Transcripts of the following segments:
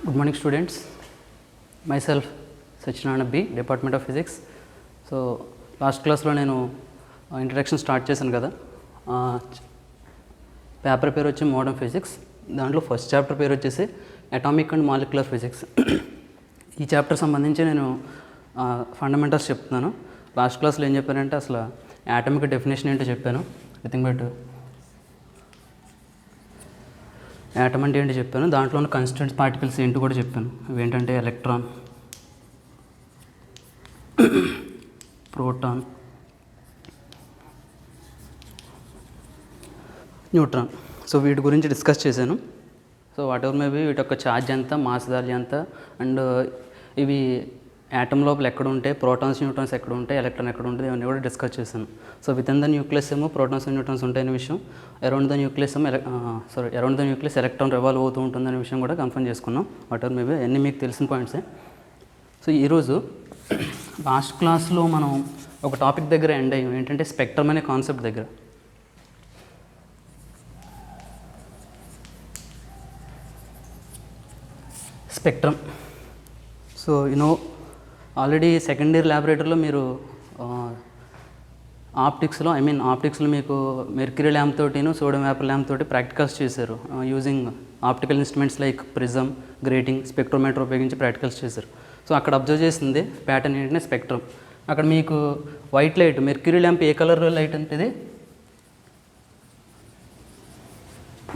Good morning students, myself Sachinarayana B, Department of Physics. So last class లో నేను introduction start చేశాను కదా. Paper పేరు వచ్చి మోడర్న్ ఫిజిక్స్. దాంట్లో ఫస్ట్ చాప్టర్ పేరు వచ్చేసి అటామిక్ అండ్ మాలిక్యులర్ ఫిజిక్స్. ఈ చాప్టర్ సంబంధించి నేను ఫండమెంటల్స్ చెప్తున్నాను. లాస్ట్ క్లాస్లో ఏం చెప్పానంటే అసలు యాటమిక్ డెఫినేషన్ ఏంటో చెప్పాను. నథింగ్ బట్ యాటమ్ అంటే ఏంటి చెప్పాను. దాంట్లో ఉన్న కాన్స్టిట్యూయెంట్ పార్టికల్స్ ఏంటి కూడా చెప్పాను. ఇవేంటంటే ఎలక్ట్రాన్, ప్రోటాన్, న్యూట్రాన్. సో వీటి గురించి డిస్కస్ చేశాను. సో వాట్ ఎవర్ మేబీ వీటి యొక్క ఛార్జ్ ఎంత, మాస్ వాల్యూ ఎంత, అండ్ ఇవి యాటమ్ లోపల ఎక్కడ ఉంటాయి, ప్రోటాన్స్ న్యూట్రాన్స్ ఎక్కడ ఉంటాయి, ఎలక్ట్రాన్ ఎక్కడ ఉంటుంది, ఇవన్నీ కూడా డిస్కస్ చేశాను. So with in the nucleus ఏమో ప్రోటాన్స్ అండ్ న్యూట్రాన్స్ ఉంటాయనే విషయం, అరౌండ్ ద న్యూక్లియస్ ఏమో around the nucleus electron revolve అవుతూ ఉంటుందనే విషయం కూడా కన్ఫర్మ్ చేసుకున్నాం. వాట్ ఎవర్ మేబీ అన్నీ మీకు తెలిసిన పాయింట్సే. సో ఈరోజు లాస్ట్ క్లాస్లో మనం ఒక టాపిక్ దగ్గర ఎండ్ అయ్యాం, ఏంటంటే స్పెక్ట్రమ్ అనే కాన్సెప్ట్ దగ్గర. Spectrum. So already second year ల్యాబొరేటరీలో మీరు ఆప్టిక్స్లో మీకు మెర్క్యూరీ ల్యాంప్ తోటిను సోడియం వేపర్ ల్యాంప్ తోటి ప్రాక్టికల్స్ చేశారు. Using optical instruments like prism, grating, spectrometer ఉపయోగించి ప్రాక్టికల్స్ చేశారు. సో అక్కడ అబ్జర్వ్ చేసింది ప్యాటర్న్ ఏంటంటే స్పెక్ట్రమ్. అక్కడ మీకు వైట్ లైట్, మెర్క్యూరీ ల్యాంప్ ఏ కలర్ లైట్ అంటే ఇది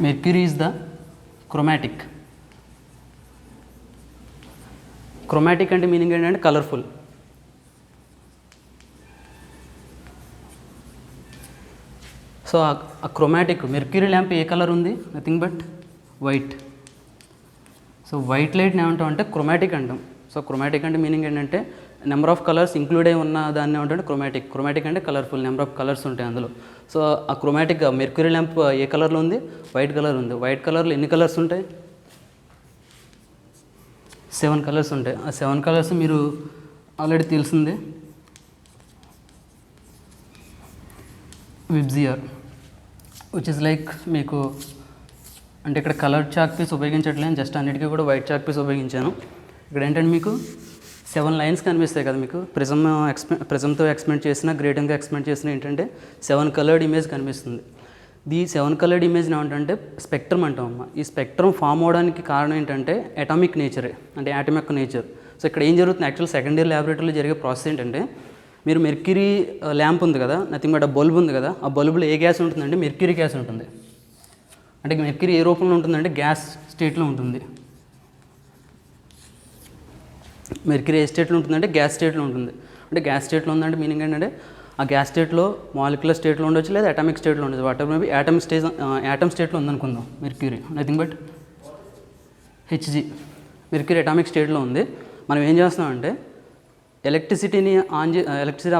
mercury is the chromatic. Chromatic అంటే మీనింగ్ ఏంటంటే కలర్ఫుల్. సో ఆ క్రోమాటిక్ మెర్క్యూరీ ల్యాంప్ ఏ కలర్ ఉంది? Nothing but white. So white లైట్ని ఏమంటాం అంటే క్రోమాటిక్ అంటాం. సో క్రోమాటిక్ అంటే మీనింగ్ ఏంటంటే నెంబర్ ఆఫ్ కలర్స్ ఇంక్లూడ్ అయి ఉన్న దాన్ని ఏమంటే క్రోమాటిక్. క్రోమాటిక్ అంటే కలర్ఫుల్, నెంబర్ ఆఫ్ కలర్స్ ఉంటాయి అందులో. సో ఆ క్రోమాటిక్ మెర్క్యూరీ ల్యాంప్ ఏ కలర్లో ఉంది? వైట్ కలర్ ఉంది. వైట్ కలర్లో ఎన్ని కలర్స్ ఉంటాయి? 7 కలర్స్ ఉంటాయి. ఆ 7 కలర్స్ మీరు ఆల్రెడీ తెలిసిందే. విబ్జిఆర్ విచ్ ఇస్ లైక్ మీకు అంటే ఇక్కడ కలర్ చాక్ పీస్ ఉపయోగించట్లేదు, జస్ట్ అన్నిటికీ కూడా వైట్ చాక్ పీస్ ఉపయోగించాను. ఇక్కడ ఏంటంటే మీకు 7 లైన్స్ కనిపిస్తాయి కదా మీకు. ప్రిజమ్తో ఎక్స్పెరిమెంట్ చేసిన, గ్రేటింగ్తో ఎక్స్పెరిమెంట్ చేసిన ఏంటంటే 7 కలర్డ్ ఇమేజ్ కనిపిస్తుంది. ఈ 7 కలర్డ్ ఇమేజ్ని ఏమంటే స్పెక్ట్రమ్ అంటాం అమ్మ. ఈ స్పెక్ట్రమ్ ఫామ్ అవడానికి కారణం ఏంటంటే అటామిక్ నేచరే, అంటే యాటమ్ యొక్క నేచర్. సో ఇక్కడ ఏం జరుగుతుంది, యాక్చువల్ సెకండ్ ఇయర్ ల్యాబొరేటరీలో జరిగే ప్రాసెస్ ఏంటంటే, మీరు మెర్క్యూరీ ల్యాంప్ ఉంది కదా, నథింగ్ బట్ ఆ బల్బ్ ఉంది కదా, ఆ బల్బులో ఏ గ్యాస్ ఉంటుందంటే మెర్క్యూరీ గ్యాస్ ఉంటుంది. అంటే మెర్క్యూరీ ఏ రూపంలో ఉంటుందంటే గ్యాస్ స్టేట్లో ఉంటుంది. మెర్క్యూరీ ఏ స్టేట్లో ఉంటుందంటే గ్యాస్ స్టేట్లో ఉంటుంది. అంటే గ్యాస్ స్టేట్లో ఉందంటే మీనింగ్ ఏంటంటే ఆ గ్యాస్ స్టేట్లో మాలిక్యులర్ స్టేట్లో ఉండొచ్చు, లేదా అటామిక్ స్టేట్లో ఉండొచ్చు. వాట్ ఎవర్ మేబీ యాటమ్ స్టేట్లో ఉందనుకుందాం mercury, nothing but HG. Mercury atomic స్టేట్లో ఉంది. మనం ఏం చేస్తున్నామంటే ఎలక్ట్రిసిటీ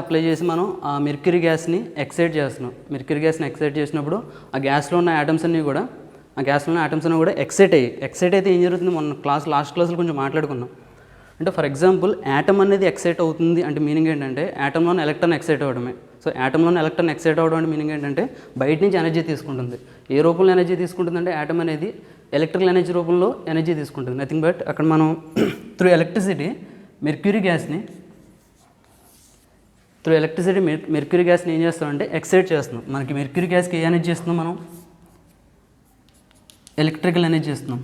అప్లై చేసి మనం ఆ మెర్క్యూరీ గ్యాస్ని ఎక్సైట్ చేస్తున్నాం. మెర్క్యూరీ గ్యాస్ని ఎక్సైట్ చేసినప్పుడు ఆ గ్యాస్లో ఉన్న యాటమ్స్ అన్నీ కూడా ఎక్సైట్ అయితే ఏం జరుగుతుంది, మన లాస్ట్ క్లాస్లో కొంచెం మాట్లాడుకున్నాం. అంటే ఫర్ ఎగ్జాంపుల్ యాటమ్ అనేది ఎక్సైట్ అవుతుంది అంటే మీనింగ్ ఏంటంటే యాటంలోని ఎలక్ట్రాన్ ఎక్సైట్ అవ్వడమే. సో యాటంలోని ఎలక్ట్రాన్ ఎక్సైట్ అవ్వడం అంటే మీనింగ్ ఏంటంటే బయట నుంచి ఎనర్జీ తీసుకుంటుంది. ఏ రూపంలో ఎనర్జీ తీసుకుంటుందంటే యాటమ్ అనేది ఎలక్ట్రికల్ ఎనర్జీ రూపంలో ఎనర్జీ తీసుకుంటుంది. నథింగ్ బట్ అక్కడ మనం త్రూ ఎలక్ట్రిసిటీ మెర్క్యూరీ గ్యాస్ని ఏం చేస్తామంటే ఎక్సైట్ చేస్తున్నాం. మనకి మెర్క్యూరీ గ్యాస్కి ఏ ఎనర్జీ ఇస్తున్నాం మనం? ఎలక్ట్రికల్ ఎనర్జీ ఇస్తున్నాం.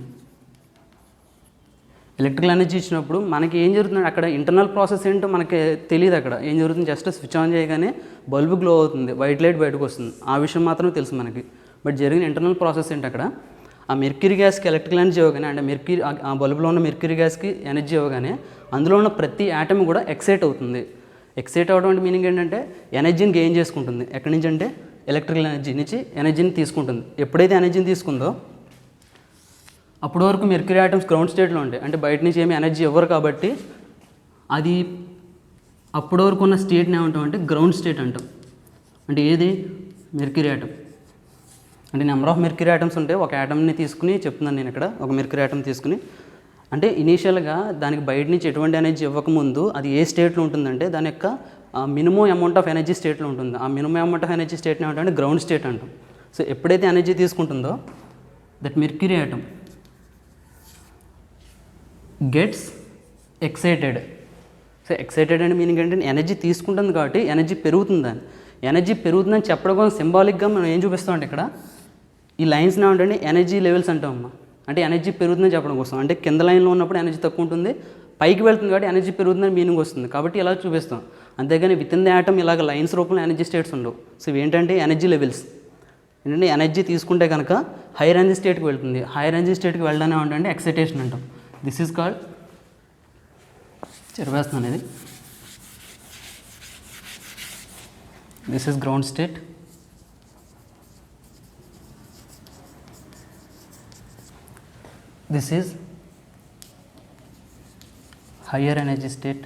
ఎలక్ట్రికల్ ఎనర్జీ ఇచ్చినప్పుడు మనకి ఏం జరుగుతుంది, అక్కడ ఇంటర్నల్ ప్రాసెస్ ఏంటో మనకి తెలియదు. అక్కడ ఏం జరుగుతుంది, జస్ట్ స్విచ్ ఆన్ చేయగానే బల్బు గ్లో అవుతుంది, వైట్ లైట్ బయటకు వస్తుంది. ఆ విషయం మాత్రమే తెలుసు మనకి. బట్ జరిగిన ఇంటర్నల్ ప్రాసెస్ ఏంటి, అక్కడ ఆ మెర్క్యూరీ గ్యాస్కి ఎలక్ట్రికల్ ఎనర్జీ ఇవ్వగానే, అంటే ఆ బల్బులో ఉన్న మెర్క్యూరీ గ్యాస్కి ఎనర్జీ ఇవ్వగానే అందులో ఉన్న ప్రతి యాటమ్ కూడా ఎక్సైట్ అవుతుంది. ఎక్సైట్ అవ్వడం అంటే మీనింగ్ ఏంటంటే ఎనర్జీని గెయిన్ చేసుకుంటుంది. ఎక్కడి నుంచి అంటే ఎలక్ట్రికల్ ఎనర్జీ నుంచి ఎనర్జీని తీసుకుంటుంది. ఎప్పుడైతే ఎనర్జీని తీసుకుందో అప్పటి వరకు మెర్క్యూరీ ఆటమ్స్ గ్రౌండ్ స్టేట్లో ఉంటాయి. అంటే బయట నుంచి ఏమి ఎనర్జీ ఇవ్వరు కాబట్టి అది అప్పటి వరకు ఉన్న స్టేట్ని ఏమంటాం అంటే గ్రౌండ్ స్టేట్ అంటాం. అంటే ఏది? Mercury atom. అంటే నెంబర్ ఆఫ్ మెర్క్యూరీ ఆటమ్స్ ఉంటాయి. ఒక ఆటమ్ని తీసుకుని చెప్తున్నాను నేను ఇక్కడ, ఒక మెర్క్యూరీ ఆటమ్ తీసుకుని, అంటే ఇనీషియల్గా దానికి బయట నుంచి ఎటువంటి ఎనర్జీ ఇవ్వకముందు అది ఏ స్టేట్లో ఉంటుందంటే దాని యొక్క మినిమం అమౌంట్ ఆఫ్ ఎనర్జీ స్టేట్లో ఉంటుంది. ఆ మినిమం అమౌంట్ ఆఫ్ ఎనర్జీ స్టేట్ని ఏమంటే గ్రౌండ్ స్టేట్ అంటాం. సో ఎప్పుడైతే ఎనర్జీ తీసుకుంటుందో that mercury atom gets excited. So excited అంటే మీనింగ్ ఏంటంటే ఎనర్జీ తీసుకుంటుంది కాబట్టి ఎనర్జీ పెరుగుతుందని. ఎనర్జీ పెరుగుతుందని చెప్పడం కోసం సింబాలిక్గా మనం ఏం చూపిస్తామంటే ఇక్కడ ఈ లైన్స్ ఏమంటే ఎనర్జీ లెవెల్స్ అంటామమ్మా. అంటే ఎనర్జీ పెరుగుతుందని చెప్పడం కోసం. అంటే కింద లైన్లో ఉన్నప్పుడు ఎనర్జీ తక్కువ ఉంటుంది, పైకి వెళ్తుంది కాబట్టి ఎనర్జీ పెరుగుతుందని మీనింగ్ వస్తుంది. కాబట్టి ఇలా చూపిస్తాం. అంతేగాని విత్ ఇన్ ద యాటమ్ ఇలాగ లైన్స్ రూపంలో ఎనర్జీ స్టేట్స్ ఉండవు. సో ఇవి ఏంటంటే ఎనర్జీ లెవెల్స్. ఏంటంటే ఎనర్జీ తీసుకుంటే కనుక హైయర్ ఎనర్జీ స్టేట్కి వెళ్తుంది. హైయర్ ఎనర్జీ స్టేట్కి వెళ్ళడానికి ఏమంటే ఎక్సైటేషన్ అంటాం. దిస్ ఈజ్ కాల్డ్, చెరివేస్తున్నాను ఇది, this is ground state. This is higher energy state.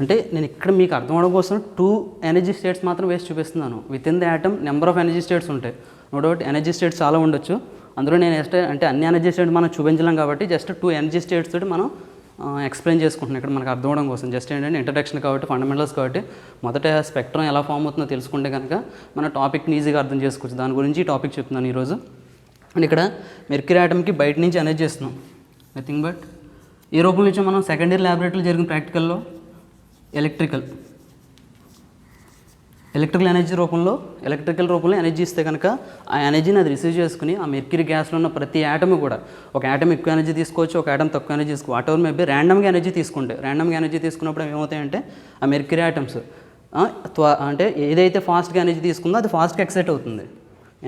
అంటే నేను ఇక్కడ మీకు అర్థం అవడం కోసం 2 ఎనర్జీ స్టేట్స్ మాత్రం వేసి చూపిస్తున్నాను. With in the atom number of energy states ఉంటాయి. నో డౌట్ ఎనర్జీ స్టేట్స్ చాలా ఉండొచ్చు. అందులో నేను అంటే అన్ని ఎనర్జీ స్టేట్స్ మనం చూపించలేం కాబట్టి జస్ట్ 2 ఎనర్జీ స్టేట్స్ తోటి మనం ఎక్స్ప్లెయిన్ చేసుకుంటున్నాం ఇక్కడ మనకు అర్థం అవడం కోసం. జస్ట్ ఏంటంటే ఇంట్రడక్షన్ కాబట్టి, ఫండమెంటల్స్ కాబట్టి, మొదట స్పెక్ట్రం ఎలా ఫామ్ అవుతుందో తెలుసుకుంటే కనుక మన టాపిక్ని ఈజీగా అర్థం చేసుకోవచ్చు. దాని గురించి ఈ టాపిక్ చెప్తున్నాను ఈరోజు. అండ్ ఇక్కడ మెర్క్యూరీ ఆటమ్కి బయట నుంచి ఎనర్జీ ఇస్తున్నాం. నథింగ్ బట్ ఏ రూపం నుంచి మనం సెకండ్ ఇయర్ ల్యాబొరేటరీలో జరిగిన ప్రాక్టికల్లో ఎలక్ట్రికల్ ఎనర్జీ రూపంలో ఎనర్జీ ఇస్తే కనుక ఆ ఎనర్జీని అది రిసీవ్ చేసుకుని ఆ మెర్క్యూరీ గ్యాస్లో ఉన్న ప్రతి యాటమ్ కూడా, ఒక యాటమ్ ఎక్కువ ఎనర్జీ తీసుకోవచ్చు, ఒక యాటమ్ తక్కువ ఎనర్జీ తీసుకోవచ్చు, వాట్ ఎవర్ మేబీ ర్యాండమ్గా ఎనర్జీ తీసుకున్నప్పుడు ఏమవుతాయంటే ఆ మెర్క్యూరీ యాటమ్స్ అంటే ఏదైతే ఫాస్ట్గా ఎనర్జీ తీసుకుందో అది ఫాస్ట్గా ఎక్సైట్ అవుతుంది.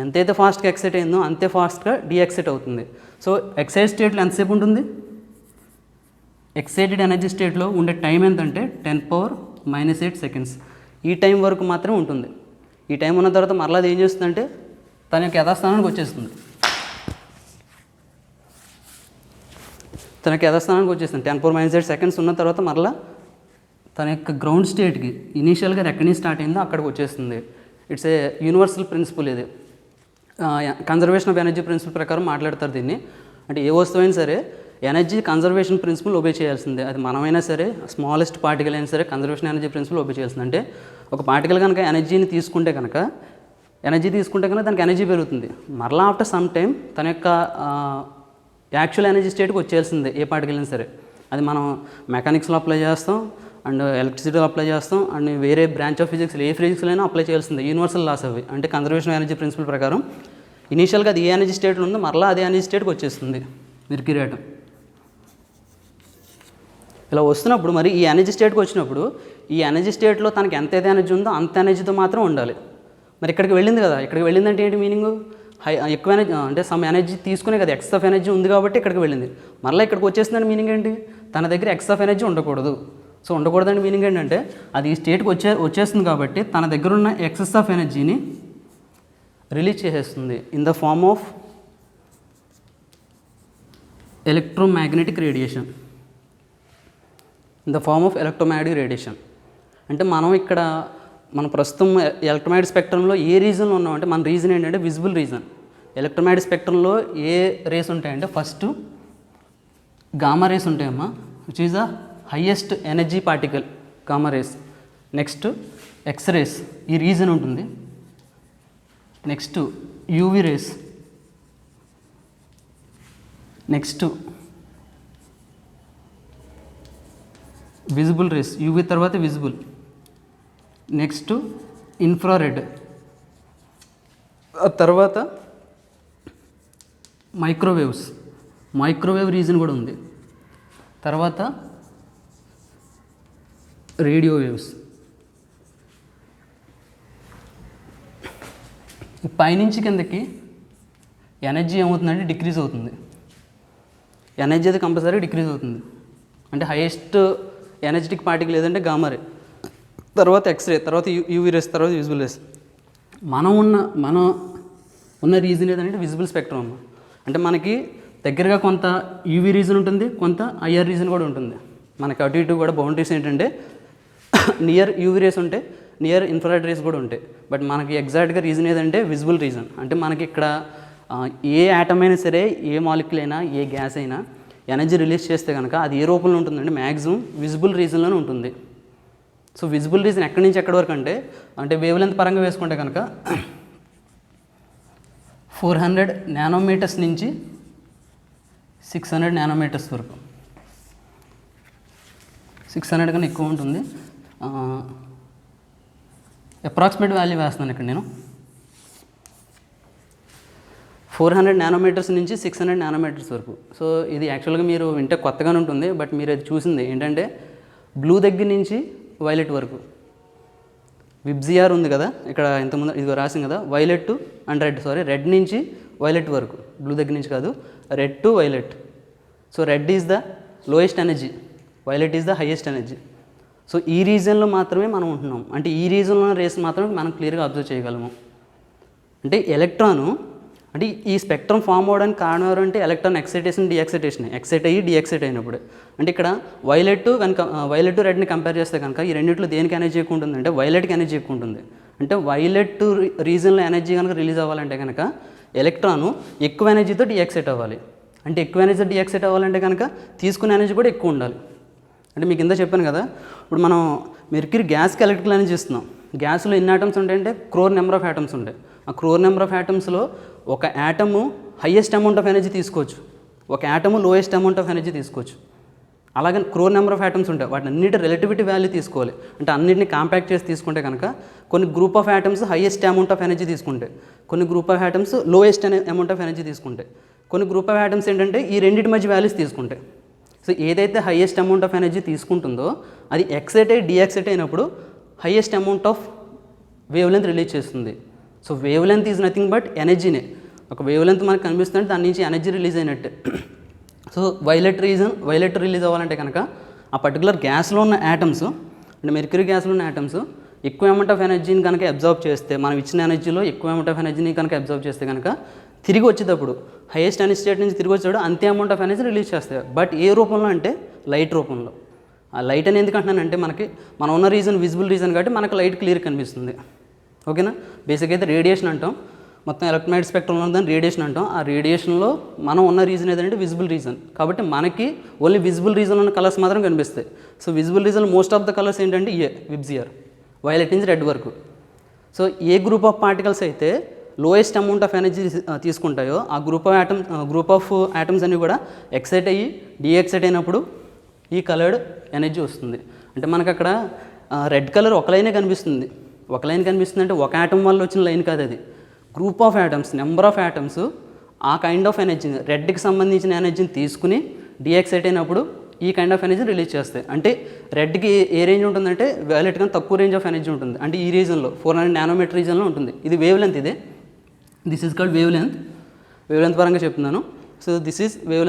ఎంతైతే ఫాస్ట్గా ఎక్సైట్ అయిందో అంతే ఫాస్ట్గా డీఎక్సైట్ అవుతుంది. సో ఎక్సైట్ స్టేట్లో ఎంతసేపు ఉంటుంది? ఎక్సైటెడ్ ఎనర్జీ స్టేట్లో ఉండే టైం ఎంతంటే 10⁻⁻8 సెకండ్స్. ఈ టైం వరకు మాత్రమే ఉంటుంది. ఈ టైం ఉన్న తర్వాత మరలా అది ఏం చేస్తుందంటే తన యొక్క యథాస్థానానికి వచ్చేస్తుంది. 10⁻⁸ సెకండ్స్ ఉన్న తర్వాత మరలా తన యొక్క గ్రౌండ్ స్టేట్కి ఇనీషియల్గా ఎక్కడి నుంచి స్టార్ట్ అయిందో అక్కడికి వచ్చేస్తుంది. It's a universal principle. ఇది కన్జర్వేషన్ ఆఫ్ ఎనర్జీ ప్రిన్సిపల్ ప్రకారం మాట్లాడతారు దీన్ని. అంటే ఏ వస్తువైనా సరే ఎనర్జీ కన్జర్వేషన్ ప్రిన్సిపల్ ఒబే చేయాల్సిందే. అది మనమైనా సరే, స్మాలెస్ట్ పార్టికల్ అయినా సరే కన్జర్వేషన్ ఎనర్జీ ప్రిన్సిపల్ ఒబే చేయాల్సింది. అంటే ఒక పార్టికల్ కనుక ఎనర్జీ తీసుకుంటే కనుక దానికి ఎనర్జీ పెరుగుతుంది. మరలా ఆఫ్టర్ సమ్ టైం తన యొక్క యాక్చువల్ ఎనర్జీ స్టేట్కి వచ్చేయాల్సిందే ఏ పార్టికల్ అయినా సరే. అది మనం మెకానిక్స్లో అప్లై చేస్తాం, అండ్ ఎలక్ట్రిసిటీలో అప్లై చేస్తాం, అండ్ వేరే బ్రాంచ్ ఆఫ్ ఫిజిక్స్ ఏ ఫిజిక్స్లో అయినా అప్లై చేయాల్సిందే. యూనివర్సల్ లాస్ అవి. అంటే కన్జర్వేషన్ ఎనర్జీ ప్రిన్సిపల్ ప్రకారం ఇనీషియల్గా అది ఏ ఎనర్జీ స్టేట్లో ఉందో మరలా అదే ఎనర్జీ స్టేట్కి వచ్చేస్తుంది మెర్క్యూరీ ఆటమ్. ఇలా వస్తున్నప్పుడు మరి ఈ ఎనర్జీ స్టేట్కి వచ్చినప్పుడు ఈ ఎనర్జీ స్టేట్లో తనకి ఎంతైతే ఎనర్జీ ఉందో అంత ఎనర్జీతో మాత్రం ఉండాలి. మరి ఇక్కడికి వెళ్ళింది కదా, ఇక్కడికి వెళ్ళిందంటే ఏంటి మీనింగ్? ఎక్కువ ఎనర్జీ అంటే సమ్ ఎనర్జీ తీసుకునే కదా, ఎక్స్ ఆఫ్ ఎనర్జీ ఉంది కాబట్టి ఇక్కడికి వెళ్ళింది. మళ్ళీ ఇక్కడికి వచ్చేసిందని మీనింగ్ ఏంటి? తన దగ్గర ఎక్స్ ఆఫ్ ఎనర్జీ ఉండకూడదు. సో ఉండకూడదని మీనింగ్ ఏంటంటే అది ఈ స్టేట్కి వచ్చేస్తుంది కాబట్టి తన దగ్గర ఉన్న ఎక్సెస్ ఆఫ్ ఎనర్జీని రిలీజ్ చేసేస్తుంది in the form of electromagnetic radiation. అంటే మనం ప్రస్తుతం ఎలక్ట్రోమాగ్నెటిక్ స్పెక్ట్రంలో ఏ రీజన్లో ఉన్నామంటే మన రీజన్ ఏంటంటే విజిబుల్ రీజన్. ఎలక్ట్రోమాగ్నెటిక్ స్పెక్ట్రంలో ఏ రేస్ ఉంటాయంటే ఫస్ట్ గామా రేస్ ఉంటాయమ్మా, which is the highest energy particle, gamma rays. Next X rays, ఈ రీజన్ ఉంటుంది. Next UV rays, next visible rays, UV తర్వాత విజిబుల్. నెక్స్ట్ ఇన్ఫ్రారెడ్, తర్వాత మైక్రోవేవ్ రీజన్ కూడా ఉంది. తర్వాత రేడియో వేవ్స్. పైనుంచి కిందకి ఎనర్జీ ఏమవుతుందంటే డిక్రీజ్ అవుతుంది. ఎనర్జీ అయితే కంపల్సరీ డిక్రీజ్ అవుతుంది. అంటే హైయెస్ట్ ఎనర్జెటిక్ పార్టికల్ ఏదంటే గామా రే, తర్వాత ఎక్స్రే, తర్వాత యూవీ రేస్, తర్వాత విజిబుల్ రేస్. మనం ఉన్న రీజన్ ఏదంటే విజిబుల్ స్పెక్ట్రమ్ అమ్మ. అంటే మనకి దగ్గరగా కొంత యూవీ రీజన్ ఉంటుంది, కొంత ఐఆర్ రీజన్ కూడా ఉంటుంది. మనకి అటు ఇటు కూడా బౌండరీస్ ఏంటంటే నియర్ యూవీ రేస్ ఉంటాయి, నియర్ ఇన్ఫ్రారెడ్ రేస్ కూడా ఉంటాయి. బట్ మనకి ఎగ్జాక్ట్గా రీజన్ ఏదంటే విజిబుల్ రీజన్. అంటే మనకి ఇక్కడ ఏ యాటమ్ అయినా సరే, ఏ మాలిక్యూల్ అయినా, ఏ గ్యాస్ అయినా ఎనర్జీ రిలీజ్ చేస్తే కనుక అది ఏ రూపంలో ఉంటుందంటే మ్యాక్సిమం విజిబుల్ రీజన్లోనే ఉంటుంది. సో విజిబుల్ రీజన్ ఎక్కడి నుంచి ఎక్కడి వరకు అంటే వేవ్ లెంత్ పరంగా వేసుకుంటే కనుక 400 నానోమీటర్స్ నుంచి 600 నానోమీటర్స్ వరకు. 600 కన్నా ఎక్కువ ఉంటుంది. అప్రాక్సిమేట్ వాల్యూ వేస్తున్నాను ఇక్కడ నేను. 400 నానోమీటర్స్ నుంచి 600 నానోమీటర్స్ వరకు. సో ఇది యాక్చువల్గా మీరు వింటే కొత్తగానే ఉంటుంది, బట్ మీరు అది చూసింది ఏంటంటే బ్లూ దగ్గర నుంచి వైలెట్ వరకు. విబ్జిఆర్ ఉంది కదా ఇక్కడ, ఇంతకుముందు ఇది రాసింది కదా, వైలెట్ అండ్ రెడ్, రెడ్ నుంచి వైలెట్ వరకు, బ్లూ దగ్గర నుంచి కాదు, red to violet. So red is the lowest energy, violet is the highest energy. So ఈ రీజన్లో మాత్రమే మనం ఉంటున్నాం, అంటే ఈ రీజన్లో రేస్ మాత్రమే మనం క్లియర్గా అబ్జర్వ్ చేయగలము. అంటే ఎలక్ట్రాను, అంటే ఈ స్పెక్ట్రమ్ ఫామ్ అవ్వడానికి కారణం ఎవరంటే ఎలక్ట్రాన్ ఎక్సైటేషన్ డిఎక్సైటేషన్, ఎక్సైట్ అయ్యి డిఎక్సైట్ అయినప్పుడు. అంటే ఇక్కడ వైలెట్ రెడ్ని కంపేర్ చేస్తే కనుక ఈ రెండింటిలో దేనికి ఎనర్జీ ఎక్కువ ఉంటుంది అంటే వైలెట్కి ఎనర్జీ ఎక్కువ ఉంటుంది. అంటే వైలెట్ రీజన్లో ఎనర్జీ కనుక రిలీజ్ అవ్వాలంటే కనుక ఎలక్ట్రాను ఎక్కువ ఎనర్జీతో డిఎక్సైట్ అవ్వాలి. అంటే ఎక్కువ ఎనర్జీ డిఎక్సైట్ అవ్వాలంటే కనుక తీసుకునే ఎనర్జీ కూడా ఎక్కువ ఉండాలి. అంటే మీకు కింద చెప్పాను కదా, ఇప్పుడు మనం మెర్క్యూరీ గ్యాస్కి ఎలక్ట్రికల్ ఎనర్జీ ఇస్తున్నాం. గ్యాస్లో ఎన్ని ఆటమ్స్ ఉంటాయంటే క్రోర్ నెంబర్ ఆఫ్ ఆటమ్స్ ఉంటాయి. ఆ క్రోర్ నెంబర్ ఆఫ్ ఆటమ్స్లో ఒక atom highest amount of energy తీసుకోవచ్చు, ఒక atom lowest amount of energy తీసుకోవచ్చు. అలాగే క్రోర్ నెంబర్ ఆఫ్ ఆటమ్స్ ఉంటాయి, వాటిని అన్నిటి రిలేటివిటీ వాల్యూ తీసుకోవాలి. అంటే అన్నింటిని కాంపాక్ట్ చేసి తీసుకుంటే కనుక కొన్ని group of atoms highest amount of energy తీసుకుంటాయి, కొన్ని group of atoms lowest amount of energy తీసుకుంటాయి, కొన్ని గ్రూప్ ఆఫ్ ఆటమ్స్ ఏంటంటే ఈ రెండింటి మధ్య వాల్యూస్ తీసుకుంటాయి. సో ఏదైతే హైయెస్ట్ అమౌంట్ ఆఫ్ ఎనర్జీ తీసుకుంటుందో అది ఎక్సైట్ అయ్యి డిఎక్సైట్ అయినప్పుడు highest amount of wavelength release చేస్తుంది. So wavelength is nothing but ఎనర్జీనే. ఒక వేవ్ లెంత్ మనకు కనిపిస్తుంటే దాని నుంచి ఎనర్జీ రిలీజ్ అయినట్టే. సో వైలెట్ రిలీజ్ అవ్వాలంటే కనుక ఆ పర్టికులర్ గ్యాస్లో ఉన్న యాటమ్స్, అంటే మెర్క్యూరీ గ్యాస్లో ఉన్న యాటమ్స్ ఎక్కువ అమౌంట్ ఆఫ్ ఎనర్జీని కనుక అబ్జర్వ్ చేస్తే, మనం ఇచ్చిన ఎనర్జీలో ఎక్కువ అమౌంట్ ఆఫ్ ఎనర్జీని కనుక అబ్జర్వ్ చేస్తే కనుక తిరిగి వచ్చేటప్పుడు హైయెస్ట్ ఎనర్జీ స్టేట్ నుంచి తిరిగి వచ్చేటప్పుడు అంతే అమౌంట్ ఆఫ్ ఎనర్జీ రిలీజ్ చేస్తాయి. బట్ ఏ రూపంలో అంటే లైట్ రూపంలో. ఆ లైట్ అని ఎందుకు అంటున్నానంటే మనం ఉన్న రీజన్ విజిబుల్ రీజన్ కాబట్టి మనకు లైట్ క్లియర్ కనిపిస్తుంది. ఓకేనా. బేసిక్ అయితే రేడియేషన్ అంటాం, మొత్తం ఎలక్ట్రోమాగ్నెటిక్ స్పెక్ట్రంలో దాన్ని రేడియేషన్ అంటాం. ఆ రేడియేషన్లో మనం ఉన్న రీజన్ ఏదంటే విజిబుల్ రీజన్. కాబట్టి మనకి ఓన్లీ విజిబుల్ రీజన్ ఉన్న కలర్స్ మాత్రం కనిపిస్తాయి. So visible reason most of the colours ఏంటంటే విబ్జిఆర్, వైలెట్ నుంచి రెడ్ వరకు. So A group of particles అయితే లోయెస్ట్ అమౌంట్ ఆఫ్ ఎనర్జీ తీసుకుంటాయో ఆ గ్రూప్ ఆఫ్ యాటమ్స్ అన్నీ కూడా ఎక్సైట్ అయ్యి డిఎక్సైట్ అయినప్పుడు ఈ కలర్డ్ ఎనర్జీ వస్తుంది. అంటే మనకు అక్కడ రెడ్ కలర్ ఒక లైనే కనిపిస్తుంది. ఒక లైన్ కనిపిస్తుంది అంటే ఒక యాటమ్ వల్ల వచ్చిన లైన్ కాదు, అది group of atoms, number of atoms ఆ కైండ్ ఆఫ్ ఎనర్జీని, రెడ్కి సంబంధించిన ఎనర్జీని తీసుకుని డిఎక్సైట్ అయినప్పుడు ఈ కైండ్ ఆఫ్ ఎనర్జీ రిలీజ్ చేస్తాయి. అంటే రెడ్కి ఏ రేంజ్ ఉంటుందంటే వైలెట్ కన్నా తక్కువ రేంజ్ ఆఫ్ ఎనర్జీ ఉంటుంది. అంటే ఈ రీజన్లో 400 నానోమీటర్ రీజన్లో ఉంటుంది. ఇది wave length, this is called wave length పరంగా చెప్తున్నాను. So this is wave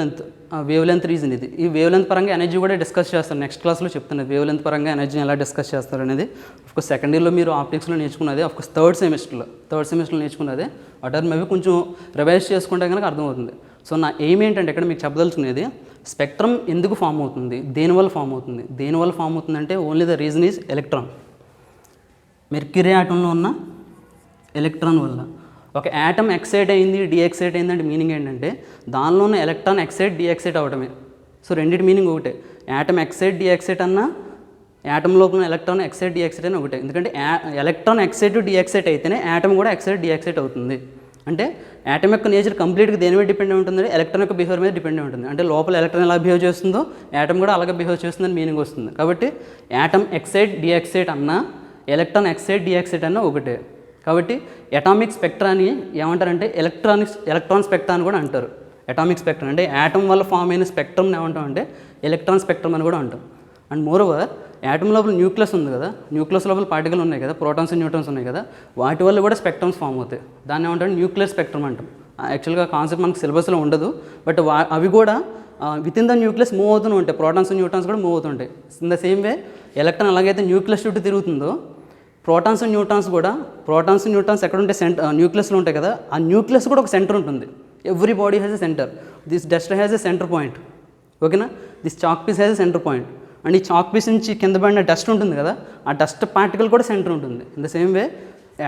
length reason ఇది. ఈ వేవ్ లెంత్ పరంగా ఎనర్జీ కూడా డిస్కస్ చేస్తాను, నెక్స్ట్ క్లాస్లో చెప్తాను వేవ్ లెంత్ పరంగా ఎనర్జీని ఎలా డిస్కస్ చేస్తారు అనేది. ఆఫ్కోర్స్ సెకండ్ ఇయర్లో మీరు ఆప్టిక్స్లో నేర్చుకున్నది, ఆఫ్కోర్స్ థర్డ్ సెమిస్టర్లో నేర్చుకున్నది. వాటర్ మేబీ కొంచెం రివైజ్ చేసుకుంటే కనుక అర్థమవుతుంది. సో నా ఎయిమ్ ఏంటంటే ఇక్కడ మీకు చెప్పదలుచుకునేది, స్పెక్ట్రమ్ ఎందుకు ఫామ్ అవుతుంది, దేనివల్ల ఫామ్ అవుతుంది అంటే only the reason is electron. Mercury ఆటంలో ఉన్న ఎలక్ట్రాన్ వల్ల. ఒక యాటమ్ ఎక్సైట్ అయింది డిఎక్సైట్ అయింది అంటే మీనింగ్ ఏంటంటే దానిలో ఉన్న ఎలక్ట్రాన్ ఎక్సైట్ డిఎక్సైట్ అవడమే. సో రెండింటి మీనింగ్ ఒకటే. యాటమ్ ఎక్సైట్ డిఎక్సైట్ అన్న యాటమ్ లోపల ఎలక్ట్రాన్ ఎక్సైట్ డిఎక్సైట్ అని ఒకటే. ఎందుకంటే ఎలక్ట్రాన్ ఎక్సైట్ డిఎక్సైట్ అయితేనే యాటమ్ కూడా ఎక్సైట్ డిఎక్సైట్ అవుతుంది. అంటే యాటమ్ యొక్క నేచర్ కంప్లీట్గా దేని మీద డిపెండ్ ఉంటుంది, ఎలక్ట్రాన్ యొక్క బిహేవియర్ మీద డిపెండ్ ఉంటుంది. అంటే లోపల ఎలక్ట్రాన్ ఎలా బిహేవ్ చేస్తుందో యాటమ్ కూడా అలాగే బిహేవ్ చేస్తుందని మీనింగ్ వస్తుంది. కాబట్టి యాటమ్ ఎక్సైట్ డిఎక్సైట్ అన్న ఎలక్ట్రాన్ ఎక్సైట్ డిఎక్సైట్ అన్న ఒకటే. కాబట్టి అటామిక్ స్పెక్ట్రాన్ని ఏమంటారంటే ఎలక్ట్రాన్ స్పెక్ట్రా అని కూడా అంటారు. అటామిక్ స్పెక్ట్రమ్ అంటే యాటమ్ వల్ల ఫామ్ అయిన స్పెక్ట్రమ్ని ఏమంటాం అంటే ఎలక్ట్రాన్ స్పెక్ట్రమ్ అని కూడా అంటాం. అండ్ మోరోవర్ యాటమ్ లోపల న్యూక్లియస్ ఉంది కదా, న్యూక్లియస్ లోపల పార్టికల్ ఉన్నాయి కదా, ప్రోటాన్స్ న్యూట్రాన్స్ ఉన్నాయి కదా, వాటి వల్ల కూడా స్పెక్ట్రమ్స్ ఫామ్ అవుతాయి. దాన్ని ఏమంటారు న్యూక్లియర్ స్పెక్ట్రమ్ అంటాం. యాక్చువల్గా కాన్సెప్ట్ మనకు సిలబస్లో ఉండదు, బట్ అవి కూడా with in the nucleus move అవుతూ ఉంటాయి. ప్రోటాన్స్ న్యూట్రాన్స్ కూడా మూవ్ అవుతుంటాయి. In the same way electron ఎలాగైతే న్యూక్లియస్ చుట్టూ తిరుగుతుందో ప్రోటాన్స్ న్యూట్రాన్స్ ఎక్కడ ఉంటే న్యూక్లియస్లో ఉంటాయి కదా, ఆ న్యూక్లియస్ కూడా ఒక సెంటర్ ఉంటుంది. Everybody has a centre. This dust has a centre point. ఓకేనా. This chalk piece has a centre point. And ఈ చాక్ పీస్ నుంచి కింద పడిన డస్ట్ ఉంటుంది కదా, ఆ డస్ట్ పార్టికల్ కూడా సెంటర్ ఉంటుంది. ఇన్ ద సేమ్ వే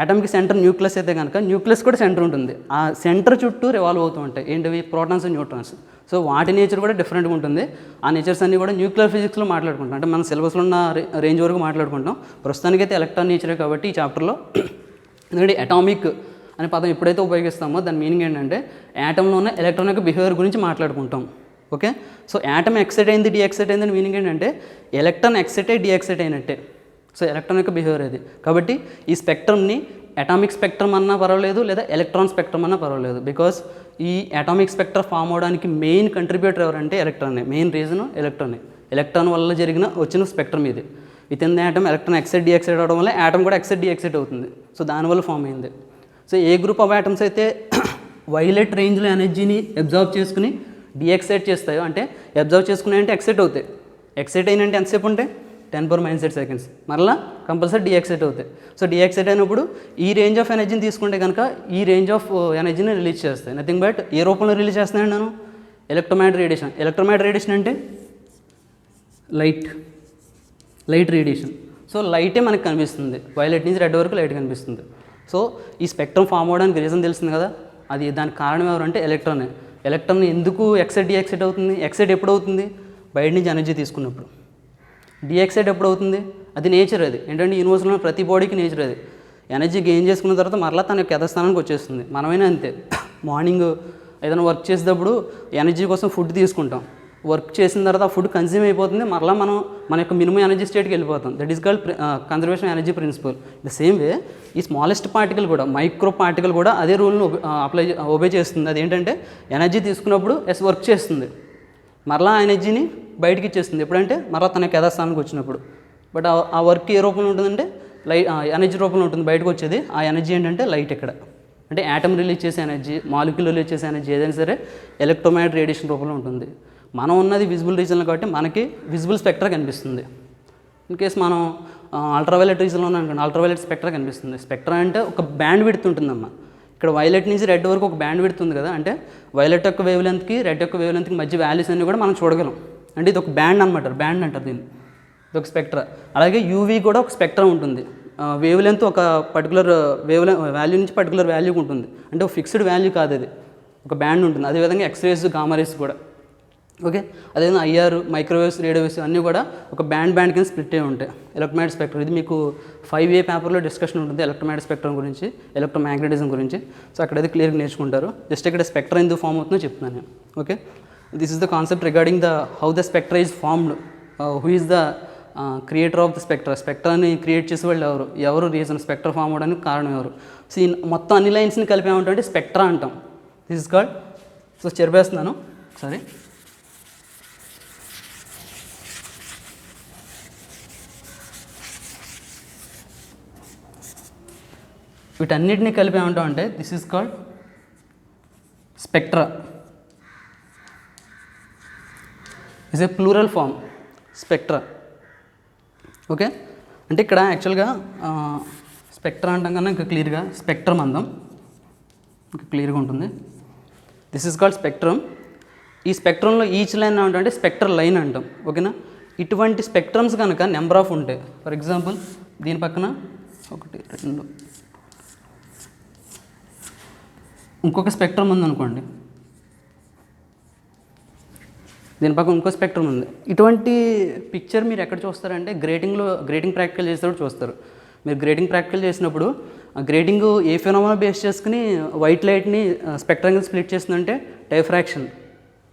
యాటమ్కి సెంటర్ న్యూక్లియస్ అయితే కనుక న్యూక్లియస్ కూడా సెంటర్ ఉంటుంది. ఆ సెంటర్ చుట్టూ రివాల్వ్ అవుతూ ఉంటాయి ఏంటివి, ప్రోటాన్స్ అండ్ న్యూట్రాన్స్. సో వాటి నేచర్ కూడా డిఫరెంట్గా ఉంటుంది. ఆ నేచర్స్ అన్నీ కూడా న్యూక్లియర్ ఫిజిక్స్లో మాట్లాడుకుంటాం. అంటే మన సిలబస్లో ఉన్న రేంజ్ వరకు మాట్లాడుకుంటాం. ప్రస్తుతానికైతే ఎలక్ట్రాన్ నేచరే కాబట్టి ఈ చాప్టర్లో. ఎందుకంటే అటామిక్ అనే పదం ఎప్పుడైతే ఉపయోగిస్తామో దాని మీనింగ్ ఏంటంటే యాటంలో ఉన్న ఎలక్ట్రానిక్ బిహేవియర్ గురించి మాట్లాడుకుంటాం. ఓకే, సో యాటమ్ ఎక్సైట్ అయింది డీఎక్సైట్ అయింది అని మీనింగ్ ఏంటంటే ఎలక్ట్రాన్ ఎక్సైట్ అయ్యి డీఎక్సైట్ అయినట్టే. సో ఎలక్ట్రాన్ యొక్క బిహేవియర్ అది. కాబట్టి ఈ స్పెక్ట్రమ్ని అటామిక్ స్పెక్ట్రమ్ అన్నా పర్వాలేదు లేదా ఎలక్ట్రాన్ స్పెక్ట్రమ్ అన్నా పర్వాలేదు. బికాస్ ఈ అటామిక్ స్పెక్ట్రమ్ ఫామ్ అవడానికి మెయిన్ కంట్రిబ్యూటర్ ఎవరంటే ఎలక్ట్రానే. మెయిన్ రీజన్ ఎలక్ట్రానే. ఎలక్ట్రాన్ వల్ల వచ్చిన స్పెక్ట్రమ్ ఇది. With in the atom electron excite deexcite అవడం వల్ల యాటమ్ కూడా ఎక్సైట్ డీఎక్సైట్ అవుతుంది. సో దానివల్ల ఫామ్ అయింది. So A group of atoms అయితే వైలెట్ రేంజ్లో ఎనర్జీని అబ్జర్వ్ చేసుకుని డీఎక్సైట్ చేస్తాయో, అంటే అబ్జర్వ్ చేసుకున్నాయంటే ఎక్సైట్ అవుతాయి. ఎక్సైట్ అయినంటే ఎంతసేపు ఉంటాయి? 10⁻⁻⁷ సెకండ్స్. మరలా కంపల్సరీ డీఎక్సైట్ అవుతాయి. సో డీఎక్సైట్ అయినప్పుడు ఈ రేంజ్ ఆఫ్ ఎనర్జీని తీసుకుంటే కనుక ఈ రేంజ్ ఆఫ్ ఎనర్జీని రిలీజ్ చేస్తాయి. నథింగ్ బట్ ఏ రూపంలో రిలీజ్ చేస్తున్నాను నేను? Electromagnetic radiation. ఎలక్ట్రోమాగ్నెటిక్ రేడియేషన్ అంటే లైట్ రేడియేషన్. సో లైటే మనకు కనిపిస్తుంది. వైలెట్ నుంచి రెడ్ వరకు లైట్ కనిపిస్తుంది. సో ఈ స్పెక్ట్రమ్ ఫామ్ అవ్వడానికి రీజన్ తెలిసింది కదా, అది దానికి కారణం ఎవరంటే ఎలక్ట్రానే. ఎలక్ట్రాన్ ఎందుకు ఎక్సైట్ డీఎక్సైట్ అవుతుంది? ఎక్సైట్ ఎప్పుడు అవుతుంది? బయట నుంచి ఎనర్జీ తీసుకున్నప్పుడు. డీఎక్సైట్ ఎప్పుడు అవుతుంది? అది నేచర్. అది ఏంటంటే యూనివర్స్లో ప్రతి బాడీకి నేచర్ అది. ఎనర్జీ గెయిన్ చేసుకున్న తర్వాత మరలా తన యొక్క యథాస్థానానికి వచ్చేస్తుంది. మనమైనా అంతే. మార్నింగ్ ఏదైనా వర్క్ చేసేటప్పుడు ఎనర్జీ కోసం ఫుడ్ తీసుకుంటాం. వర్క్ చేసిన తర్వాత ఆ ఫుడ్ కన్జ్యూమ్ అయిపోతుంది. మరలా మనం మన యొక్క మినిమం ఎనర్జీ స్టేట్కి వెళ్ళిపోతాం. That is called conservation energy principle. The same way ఈ స్మాలెస్ట్ పార్టికల్ కూడా, మైక్రో పార్టికల్ కూడా అదే రూల్ను ఒబే చేస్తుంది. అదేంటంటే ఎనర్జీ తీసుకున్నప్పుడు వర్క్ చేస్తుంది, మరలా ఆ ఎనర్జీని బయటికి ఇచ్చేస్తుంది. ఎప్పుడంటే మరలా తన యొక్క యథాస్థానానికి వచ్చినప్పుడు. బట్ ఆ వర్క్ ఏ రూపంలో ఉంటుందంటే ఎనర్జీ రూపంలో ఉంటుంది బయటకు వచ్చేది. ఆ ఎనర్జీ ఏంటంటే లైట్. ఇక్కడ అంటే యాటమ్ రిలీజ్ చేసే ఎనర్జీ, మాలిక్యూల్ రిలీజ్ చేసే ఎనర్జీ ఏదైనా సరే ఎలక్ట్రోమాగ్నెటిక్ రేడియేషన్ రూపంలో ఉంటుంది. మనం ఉన్నది విజిబుల్ రీజన్లో కాబట్టి మనకి విజిబుల్ స్పెక్ట్రా కనిపిస్తుంది. ఇన్ కేస్ మనం అల్ట్రావైలెట్ రీజన్లో ఉన్నాం అనుకోండి, అల్ట్రావైలెట్ స్పెక్ట్రా కనిపిస్తుంది. స్పెక్ట్రా అంటే ఒక బ్యాండ్ విడ్త్ ఉంటుందమ్మా. ఇక్కడ వైలెట్ నుంచి రెడ్ వరకు ఒక బ్యాండ్ విడ్త్ ఉంది కదా, అంటే వైలెట్ యొక్క వేవ్ లెంత్కి రెడ్ యొక్క వేవ్ లెంత్కి మధ్య వాల్యూస్ అన్నీ కూడా మనం చూడగలం. అంటే ఇది ఒక బ్యాండ్ అనమాట. బ్యాండ్ అంటారు దీన్ని. ఇది ఒక స్పెక్ట్రా. అలాగే యూవీ కూడా ఒక స్పెక్ట్రా ఉంటుంది. వేవ్ లెంత్ ఒక పర్టికులర్ వాల్యూ నుంచి పర్టికులర్ వాల్యూకి ఉంటుంది. అంటే ఒక ఫిక్స్డ్ వాల్యూ కాదు, అది ఒక బ్యాండ్ ఉంటుంది. అదేవిధంగా ఎక్స్రేస్, గామా రేస్ కూడా. ఓకే, అదేవిధంగా ఐఆర్, మైక్రోవేవ్స్, రేడియోవేవ్స్ అన్నీ కూడా ఒక బ్యాండ్ కింద స్ప్లిట్ అయి ఉంటాయి. ఎలక్ట్రోమాగ్నెటిక్ స్పెక్ట్రమ్ ఇది మీకు 5A పేపర్లో డిస్కషన్ ఉంటుంది ఎలక్ట్రోమాగ్నెటిక్ స్పెక్ట్రమ్ గురించి, ఎలక్ట్రోమాగ్నెటిజం గురించి. సో అక్కడ అయితే క్లియర్గా నేర్చుకుంటారు. జస్ట్ ఇక్కడ స్పెక్ట్రా ఎందుకు ఫామ్ అవుతుందో చెప్తున్నాను నేను. Okay, this is the concept regarding how the spectra is formed, who is the creator of the spectra. స్పెక్ట్రాని క్రియేట్ చేసే వాళ్ళు ఎవరు రీజన్ స్పెక్ట్రా ఫామ్ అవడానికి కారణం ఎవరు? సో ఈ మొత్తం అన్ని లైన్స్ని కలిపి ఏమంటే స్పెక్ట్రా అంటాం. This is called. సో చెరిపేస్తున్నాను సరే. వీటన్నిటిని కలిపి ఏమంటాం అంటే this is called spectra. Is a plural form spectra. Okay, అంటే ఇక్కడ యాక్చువల్గా స్పెక్ట్రా అంటాం కన్నా ఇంకా క్లియర్గా స్పెక్ట్రమ్ అందాం, ఇంకా క్లియర్గా ఉంటుంది. This is called spectrum. ఈ స్పెక్ట్రంలో ఈచ్ లైన్ ఏమంటే స్పెక్ట్రల్ లైన్ అంటాం. ఓకేనా, ఇటువంటి స్పెక్ట్రమ్స్ కనుక నెంబర్ ఆఫ్ ఉంటాయి. ఫర్ ఎగ్జాంపుల్ దీని పక్కన 1, 2 ఇంకొక స్పెక్ట్రమ్ ఉందనుకోండి, దీని పక్కన ఇంకో స్పెక్ట్రమ్ ఉంది. ఇటువంటి పిక్చర్ మీరు ఎక్కడ చూస్తారంటే గ్రేటింగ్ ప్రాక్టికల్ చేసేటప్పుడు చూస్తారు. మీరు గ్రేటింగ్ ప్రాక్టికల్ చేసినప్పుడు గ్రేటింగ్ ఏ ఫెనోమెనా బేస్ చేసుకుని వైట్ లైట్ని స్పెక్ట్రమ్ కింద స్ప్లిట్ చేస్తుందంటే diffraction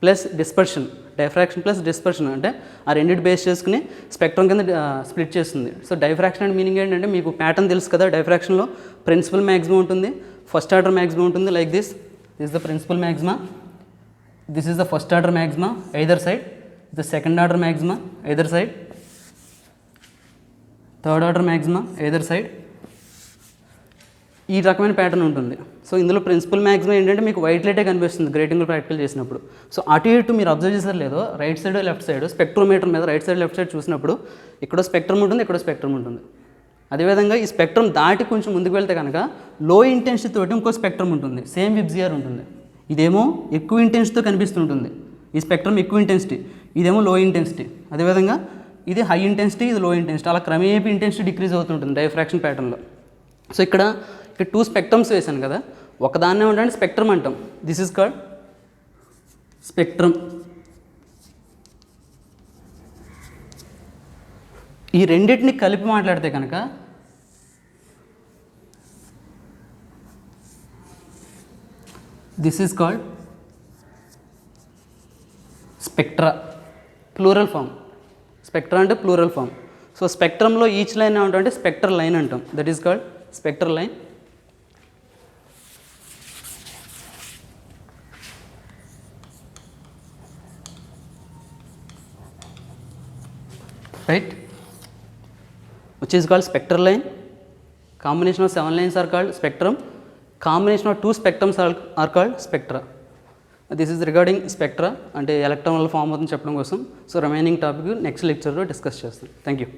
plus dispersion. Diffraction plus dispersion అంటే ఆ రెండింటి బేస్ చేసుకుని స్పెక్ట్రమ్ కింద స్ప్లిట్ చేస్తుంది. సో డైఫ్రాక్షన్ అంటే మీనింగ్ ఏంటంటే మీకు ప్యాటర్న్ తెలుసు కదా, డైఫ్రాక్షన్లో ప్రిన్సిపల్ మ్యాక్సిమం ఉంటుంది, ఫస్ట్ ఆర్డర్ మ్యాక్సిమం ఉంటుంది. Like this is the principal maxima, this is the first order maxima either side, the second order maxima either side, third order maxima either side. ఈ రకమైన pattern ఉంటుంది. So ఇందులో principal maximum ఏంటంటే మీకు white లైటే కనిపిస్తుంది గ్రేటింగ్లో practical చేసినప్పుడు. So అటు ఇటు మీరు అబ్జర్వ్ చేసారు లేదో, right side left side spectrometer మీద రైట్ సైడ్ లెఫ్ట్ సైడ్ చూసినప్పుడు ఇక్కడ స్పెక్ట్రమ్ ఉంటుంది, ఇక్కడ స్పెక్ట్రమ్ ఉంటుంది. అదేవిధంగా ఈ స్పెక్ట్రమ్ దాటి కొంచెం ముందుకు వెళ్తే కనుక లో ఇంటెన్సిటీ తోటి ఇంకో స్పెక్ట్రమ్ ఉంటుంది, సేమ్ విబ్జిఆర్ ఉంటుంది. ఇదేమో ఎక్కువ ఇంటెన్సిటీతో కనిపిస్తుంటుంది, ఈ స్పెక్ట్రమ్ ఎక్కువ ఇంటెన్సిటీ, ఇదేమో లో ఇంటెన్సిటీ. అదేవిధంగా ఇది హై ఇంటెన్సిటీ, ఇది లో ఇంటెన్సిటీ, అలా క్రమేపీ ఇంటెన్సిటీ డిక్రీజ్ అవుతుంటుంది డైఫ్రాక్షన్ ప్యాటర్న్లో. సో ఇక్కడ 2 స్పెక్ట్రమ్స్ వేసాను కదా, ఒకదాన్నే ఉండండి స్పెక్ట్రమ్ అంటాం. This is called spectrum. ఈ రెండింటిని కలిపి మాట్లాడితే కనుక this is called spectra, plural form. Spectra అంటే ప్లూరల్ ఫామ్. సో స్పెక్ట్రంలో ఈచ్ లైన్ ఏమంటే స్పెక్ట్రల్ లైన్ అంటాం. That is called spectral line. Right, which is called spectral line. Combination of 7 lines are called spectrum. Combination of 2 spectrums are called spectra. This is regarding spectra అంటే ఎలక్ట్రాన్ల form అవుతుంది చెప్పడం కోసం. So remaining topic next లెక్చర్లో discuss చేస్తాం. Thank you.